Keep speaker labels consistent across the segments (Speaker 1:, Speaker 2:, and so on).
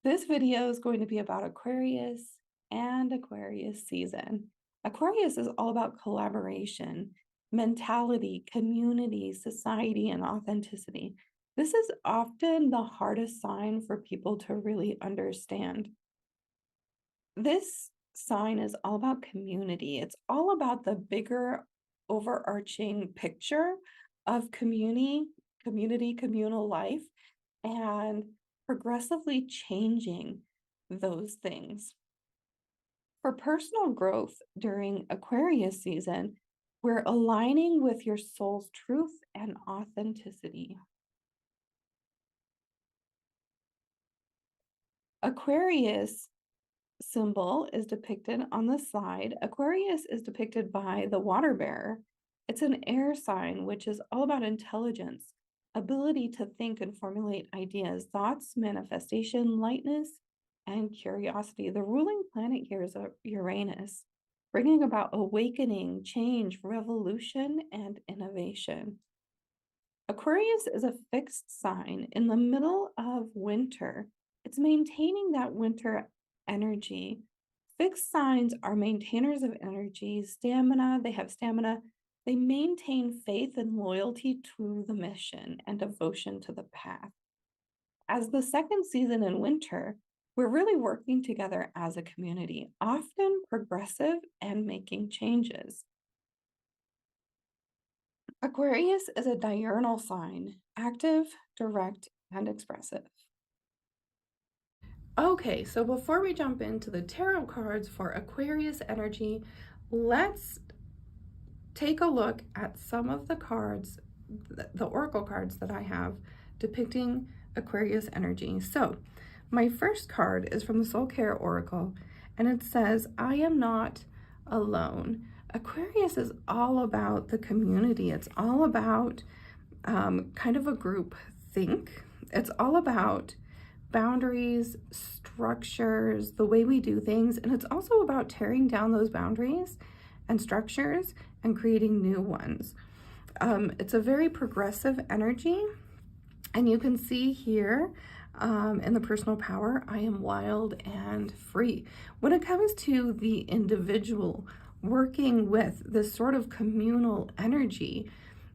Speaker 1: This video is going to be about Aquarius and Aquarius season. Aquarius is all about collaboration, mentality, community, society, and authenticity. This is often the hardest sign for people to really understand. This sign is all about community. It's all about the bigger overarching picture of communal life, and progressively changing those things. For personal growth during Aquarius season, we're aligning with your soul's truth and authenticity. Aquarius symbol is depicted on the slide. Aquarius is depicted by the water bearer. It's an air sign, which is all about intelligence, ability to think and formulate ideas, thoughts, manifestation, lightness, and curiosity. The ruling planet here is Uranus, bringing about awakening, change, revolution, and innovation. Aquarius is a fixed sign in the middle of winter. It's maintaining that winter energy. Fixed signs are maintainers of energy, stamina. They have stamina. They maintain faith and loyalty to the mission and devotion to the path. As the second season in winter, we're really working together as a community, often progressive and making changes. Aquarius is a diurnal sign, active, direct, and expressive. Okay, so before we jump into the tarot cards for Aquarius energy, let's take a look at some of the cards, the oracle cards that I have depicting Aquarius energy. So my first card is from the Soul Care Oracle, and it says, I am not alone. Aquarius is all about the community. It's all about kind of a group think. It's all about boundaries, structures, the way we do things. And it's also about tearing down those boundaries and structures and creating new ones. It's a very progressive energy. And you can see here in the personal power, I am wild and free. When it comes to the individual working with this sort of communal energy,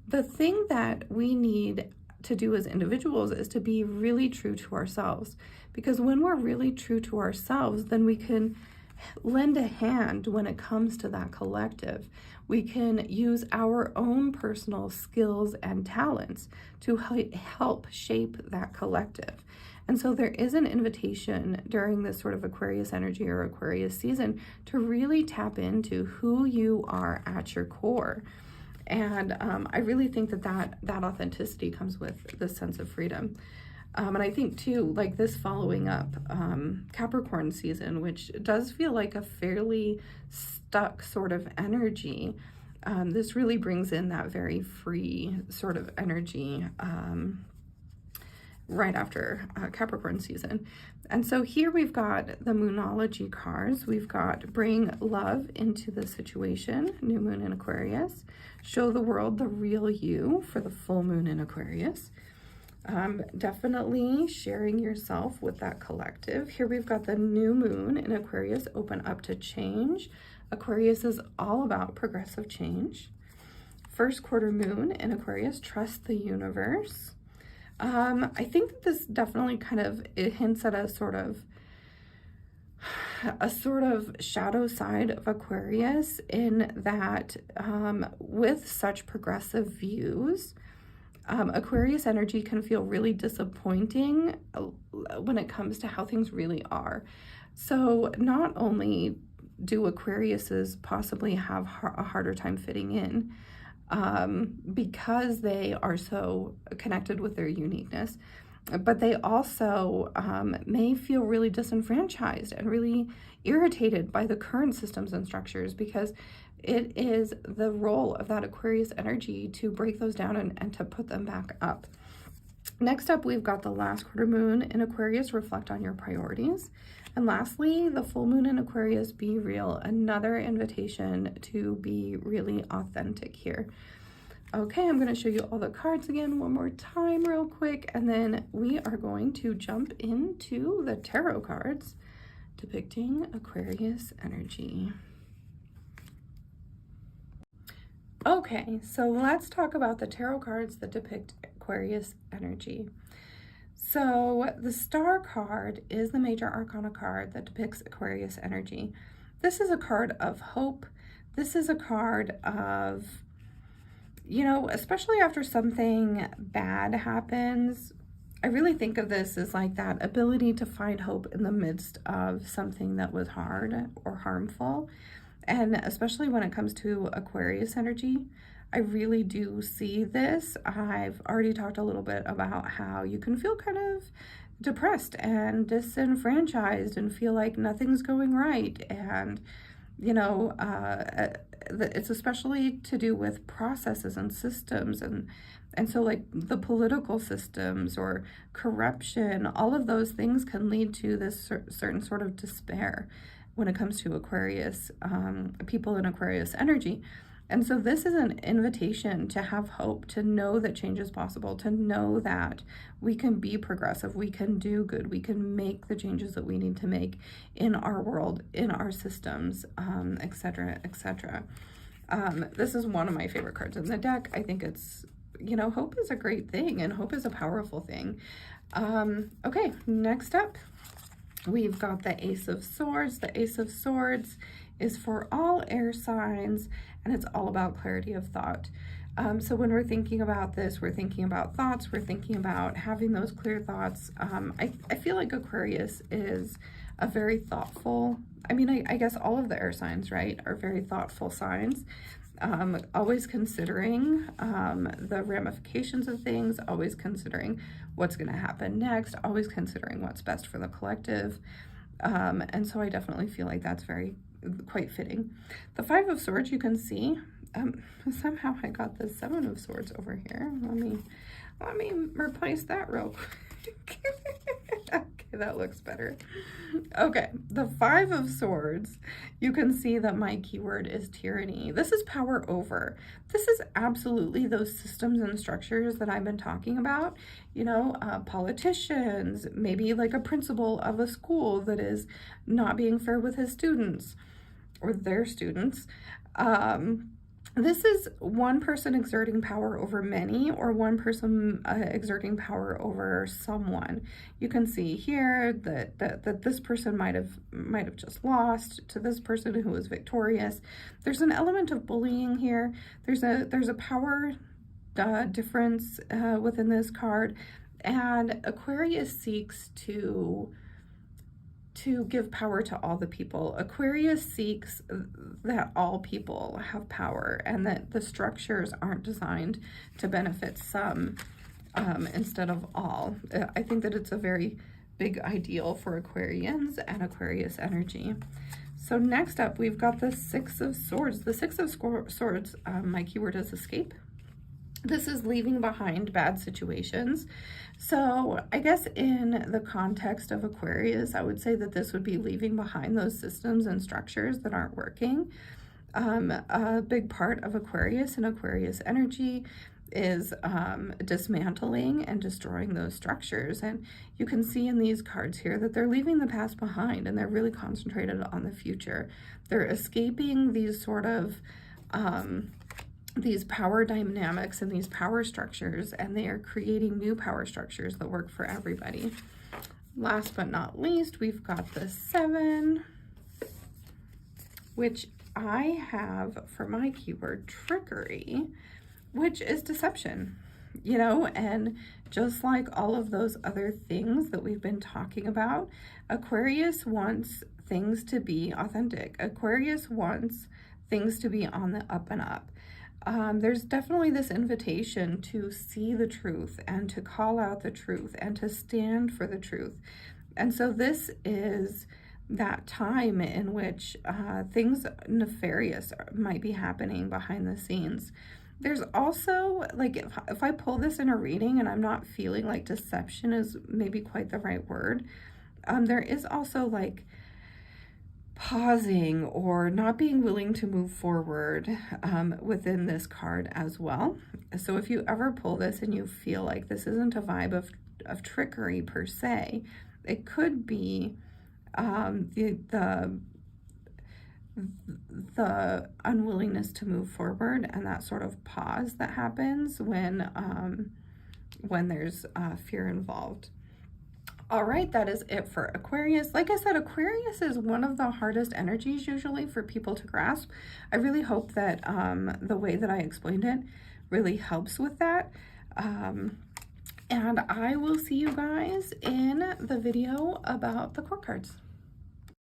Speaker 1: the thing that we need to do as individuals is to be really true to ourselves. Because when we're really true to ourselves, then we can lend a hand when it comes to that collective. We can use our own personal skills and talents to help shape that collective. And so there is an invitation during this sort of Aquarius energy or Aquarius season to really tap into who you are at your core. And I really think that authenticity comes with this sense of freedom. And I think too, like this following up Capricorn season, which does feel like a fairly stuck sort of energy, this really brings in that very free sort of energy right after Capricorn season. And so here we've got the Moonology cards. We've got bring love into the situation, new moon in Aquarius, show the world the real you for the full moon in Aquarius. Definitely sharing yourself with that collective. Here we've got the new moon in Aquarius, open up to change. Aquarius is all about progressive change. First quarter moon in Aquarius, trust the universe. I think that this definitely it hints at a sort of shadow side of Aquarius, in that with such progressive views, Aquarius energy can feel really disappointing when it comes to how things really are. So not only do Aquariuses possibly have a harder time fitting in, because they are so connected with their uniqueness, but they also may feel really disenfranchised and really irritated by the current systems and structures, because it is the role of that Aquarius energy to break those down and to put them back up. Next up, we've got the last quarter moon in Aquarius, reflect on your priorities. And lastly, the full moon in Aquarius, be real, another invitation to be really authentic here. Okay, I'm going to show you all the cards again one more time real quick, and then we are going to jump into the tarot cards depicting Aquarius energy. Okay, so let's talk about the tarot cards that depict Aquarius energy. So the Star card is the major arcana card that depicts Aquarius energy. This is a card of hope. This is a card of, you know, especially after something bad happens, I really think of this as like that ability to find hope in the midst of something that was hard or harmful. And especially when it comes to Aquarius energy, I really do see this. I've already talked a little bit about how you can feel kind of depressed and disenfranchised and feel like nothing's going right. And, you know, it's especially to do with processes and systems, and so like the political systems or corruption, all of those things can lead to this certain sort of despair when it comes to Aquarius, people in Aquarius energy. And so this is an invitation to have hope, to know that change is possible, to know that we can be progressive, we can do good, we can make the changes that we need to make in our world, in our systems, etc., etc. This is one of my favorite cards in the deck. I think it's, you know, hope is a great thing, and hope is a powerful thing. Okay, next up, we've got the Ace of Swords. The Ace of Swords is for all air signs, and it's all about clarity of thought. So when we're thinking about this, we're thinking about thoughts, we're thinking about having those clear thoughts. I feel like Aquarius is a very thoughtful, I mean, I guess all of the air signs, right, are very thoughtful signs. Always considering the ramifications of things, always considering what's going to happen next, always considering what's best for the collective. And so I definitely feel like that's quite fitting. The Five of Swords, you can see, somehow I got the Seven of Swords over here. Let me replace that real quick. Okay, that looks better. Okay, the Five of Swords, you can see that my keyword is tyranny. This is power over. This is absolutely those systems and structures that I've been talking about. You know, politicians, maybe like a principal of a school that is not being fair with his students or their students. This is one person exerting power over many, or one person exerting power over someone. You can see here that this person might have just lost to this person who was victorious. There's an element of bullying here. There's a power difference within this card, and Aquarius seeks to give power to all the people. Aquarius seeks that all people have power, and that the structures aren't designed to benefit some instead of all. I think that it's a very big ideal for Aquarians and Aquarius energy. So next up, we've got the Six of Swords. The Six of Swords, my keyword is escape. This is leaving behind bad situations. So I guess in the context of Aquarius, I would say that this would be leaving behind those systems and structures that aren't working. A big part of Aquarius and Aquarius energy is dismantling and destroying those structures. And you can see in these cards here that they're leaving the past behind, and they're really concentrated on the future. They're escaping these sort of these power dynamics and these power structures, and they are creating new power structures that work for everybody. Last but not least, we've got the Seven, which I have for my keyword trickery, which is deception, you know, and just like all of those other things that we've been talking about, Aquarius wants things to be authentic. Aquarius wants things to be on the up and up. There's definitely this invitation to see the truth and to call out the truth and to stand for the truth. And so this is that time in which things nefarious might be happening behind the scenes. There's also, like, if I pull this in a reading and I'm not feeling like deception is maybe quite the right word, there is also like pausing or not being willing to move forward within this card as well. So if you ever pull this and you feel like this isn't a vibe of trickery per se, it could be the unwillingness to move forward and that sort of pause that happens when there's fear involved. All right, that is it for Aquarius. Like I said, Aquarius is one of the hardest energies usually for people to grasp. I really hope that the way that I explained it really helps with that. And I will see you guys in the video about the court cards.